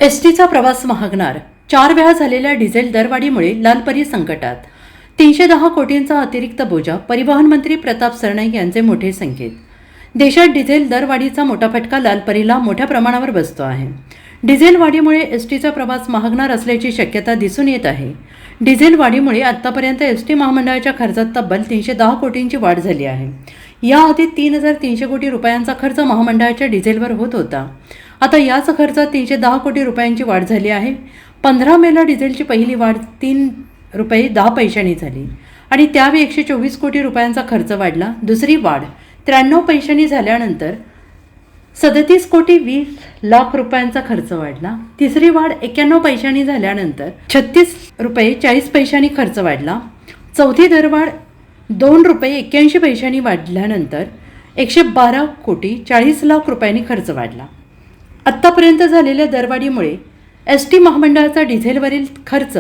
एसटीचा प्रवास महागणार. 4 वेळा झालेल्या डिझेल दरवाढीमुळे लालपरी संकटात. 310 कोटींचा अतिरिक्त बोजा. परिवहन मंत्री प्रताप सरनाईक यांचे मोठे संकेत. देशात डिझेल दरवाढीचा मोठा फटका लालपरीला मोठ्या प्रमाणावर बसतो आहे. डिझेल वाढीमुळे एसटीचा प्रवास महागणार असल्याची शक्यता दिसून येत आहे. डिझेल वाढीमुळे आतापर्यंत एसटी महामंडळाच्या खर्चात तब्बल 310 कोटींची वाढ झाली आहे. याआधी 3,300 कोटी रुपयांचा खर्च महामंडळाच्या डिझेलवर होत होता. आता याच खर्चात 310 कोटी रुपयांची वाढ झाली आहे. 15 मेला डिझेलची पहिली वाढ 3 रुपये 10 पैशांनी झाली आणि त्यावेळी 124 कोटी रुपयांचा खर्च वाढला. दुसरी वाढ 93 पैशांनी झाल्यानंतर 37 कोटी 20 लाख रुपयांचा खर्च वाढला. तिसरी वाढ 91 पैशांनी झाल्यानंतर 36 रुपये 40 पैशांनी खर्च वाढला. चौथी दरवाढ 2 रुपये 81 पैशांनी वाढल्यानंतर 112 कोटी 40 लाख रुपयांनी खर्च वाढला. आत्तापर्यंत झालेल्या दरवाढीमुळे एसटी महामंडळाचा डिझेलवरील खर्च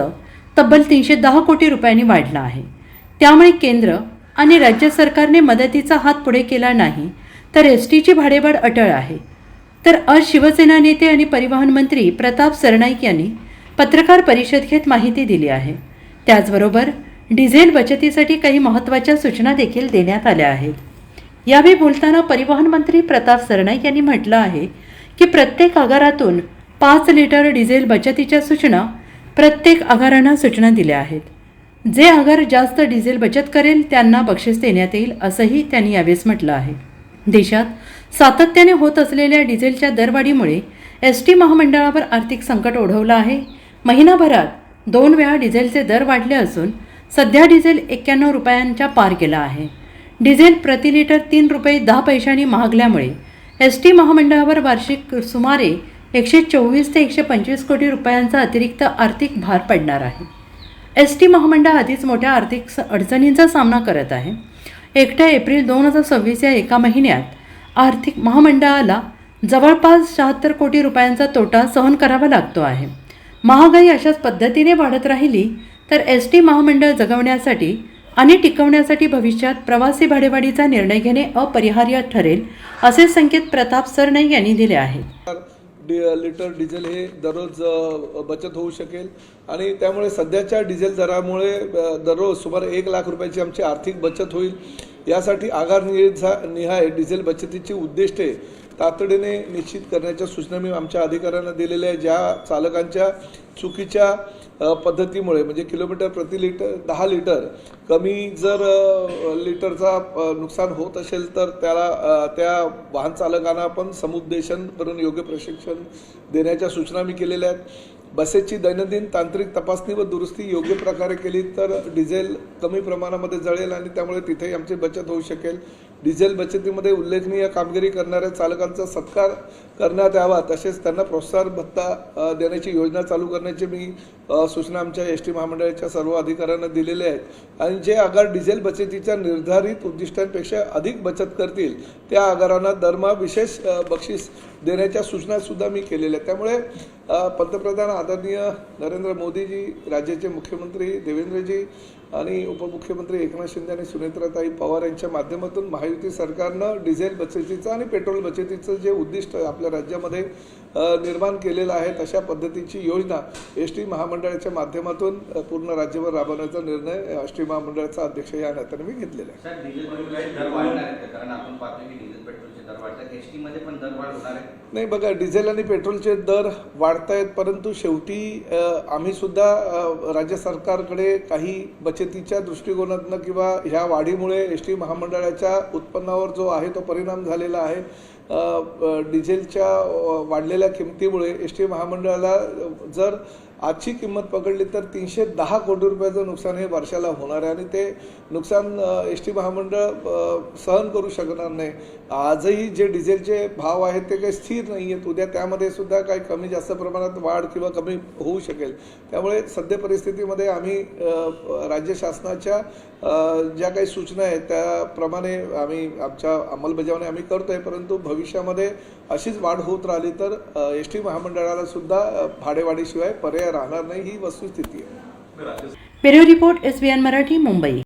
तब्बल 310 कोटी रुपयांनी वाढला आहे. त्यामुळे केंद्र आणि राज्य सरकारने मदतीचा हात पुढे केला नाही तर एसटीची भाडेवाढ अटळ आहे. तर आज शिवसेना नेते आणि परिवहन मंत्री प्रताप सरनाईक यांनी पत्रकार परिषद घेत माहिती दिली आहे. त्याचबरोबर डिझेल बचतीसाठी काही महत्त्वाच्या सूचना देखील देण्यात आल्या आहेत. यावेळी बोलताना परिवहन मंत्री प्रताप सरनाईक यांनी म्हटलं आहे की प्रत्येक आगारातून 5 लिटर डिझेल बचतीच्या सूचना प्रत्येक आगारांना सूचना दिल्या आहेत. जे आगार जास्त डिझेल बचत करेल त्यांना बक्षीस देण्यात येईल असंही त्यांनी यावेळेस म्हटलं आहे. देशात सातत्याने होत असलेल्या डिझेलच्या दरवाढीमुळे एसटी महामंडळावर आर्थिक संकट ओढवलं आहे. महिनाभरात 2 वेळा डिझेलचे दर वाढले असून सध्या डिझेल 91 रुपयांच्या पार केला आहे. डिझेल प्रति लिटर 3 रुपये 10 पैशांनी महागल्यामुळे एसटी महामंडळावर वार्षिक सुमारे 124 ते 125 कोटी रुपयांचा अतिरिक्त आर्थिक भार पडणार आहे. एसटी महामंडळ आधीच मोठ्या आर्थिक अडचणींचा सामना करत आहे. 1 एप्रिल 2026 या एका महिन्यात आर्थिक महामंडळाला जवळपास 76 कोटी रुपयांचा तोटा सहन करावा लागतो आहे. महागाई अशाच पद्धतीने वाढत राहिली तर एसटी महामंडळ जगवण्यासाठी आणि टिकवण्यासाठी भविष्यात प्रवासी भाडेवाढीचा निर्णय घेणे अपरिहार्य ठरेल असे संकेत प्रताप सरनाईक यांनी दिले आहेत. लिटर डिझेल हे दररोज बचत होऊ शकेल आणि त्यामुळे सध्याच्या डिझेल दरामुळे दररोज सुमारे 1 लाख रुपयाची आमची आर्थिक बचत होईल. यासाठी आगार निहाय डिझेल बचतीची उद्दिष्टे तातडीने निश्चित करण्याच्या सूचना मी आमच्या अधिकाऱ्यांना दिलेल्या आहे. ज्या चालकांच्या चुकीच्या पद्धतीमुळे म्हणजे किलोमीटर प्रति लिटर 10 लिटर कमी जर लिटरचा नुकसान होत असेल तर त्या वाहन चालकांना पण समुपदेशन करून योग्य प्रशिक्षण देण्याच्या सूचना मी केलेल्या आहेत. बसेसची दैनंदिन तांत्रिक तपासणी व दुरुस्ती योग्य प्रकारे केली तर डिझेल कमी प्रमाणामध्ये जळेल आणि त्यामुळे तिथेही आमची बचत होऊ शकेल. डिझेल बचतीमध्ये उल्लेखनीय कामगिरी करणाऱ्या चालकांचा सत्कार करण्यात यावा तसेच त्यांना प्रोत्साहन भत्ता देण्याची योजना चालू करण्याची मी सूचना आमच्या एसटी महामंडळाच्या सर्व अधिकाऱ्यांना दिलेल्या आहेत. आणि जे आगार डिझेल बचतीच्या निर्धारित उद्दिष्टांपेक्षा अधिक बचत करतील त्या आगारांना दरमहा विशेष बक्षीस देण्याच्या सूचनासुद्धा मी केलेल्या आहेत. त्यामुळे पंतप्रधान आदरणीय नरेंद्र मोदीजी, राज्याचे मुख्यमंत्री देवेंद्रजी आणि उपमुख्यमंत्री एकनाथ शिंदे आणि सुनेत्राताई पवार यांच्या माध्यमातून महायुती सरकारनं डिझेल बचतीचं आणि पेट्रोल बचतीचं जे उद्दिष्ट आपल्या राज्यामध्ये निर्माण केलेलं आहे तशा पद्धतीची योजना एसटी महामंडळाच्या माध्यमातून पूर्ण राज्यभर राबवण्याचा निर्णय एसटी महामंडळाचा अध्यक्ष या नात्याने मी घेतलेला आहे. नाही बघा, डिझेल आणि पेट्रोलचे दर वाढत आहेत परंतु शेवटी आम्ही सुद्धा राज्य सरकारकडे काही बचतीच्या दृष्टिकोनातून किंवा ह्या वाढीमुळे एसटी महामंडळाच्या उत्पन्नावर जो आहे तो परिणाम झालेला आहे. डिझेलच्या वाढलेल्या किमतीमुळे एसटी महामंडळाला जर आजची किंमत पकडली तर 310 कोटी रुपयाचं नुकसान हे वर्षाला होणार आहे आणि ते नुकसान एसटी महामंडळ सहन करू शकणार नाही. आजही जे डिझेलचे भाव आहेत ते काही स्थिर नाही आहेत. उद्या त्यामध्ये सुद्धा काही कमी जास्त प्रमाणात वाढ किंवा कमी होऊ शकेल. त्यामुळे सध्या परिस्थितीमध्ये आम्ही राज्य शासनाच्या ज्या काही सूचना आहेत त्याप्रमाणे आम्ही आमच्या अंमलबजावणी आम्ही करतो आहे. परंतु भविष्यामध्ये अशीच वाढ होत राहिली तर एसटी महामंडळाला सुद्धा भाडेवाढीशिवाय पर्याय राहणार नाही ही वस्तुस्थिती आहे. Bureau report SBN Marathi, Mumbai.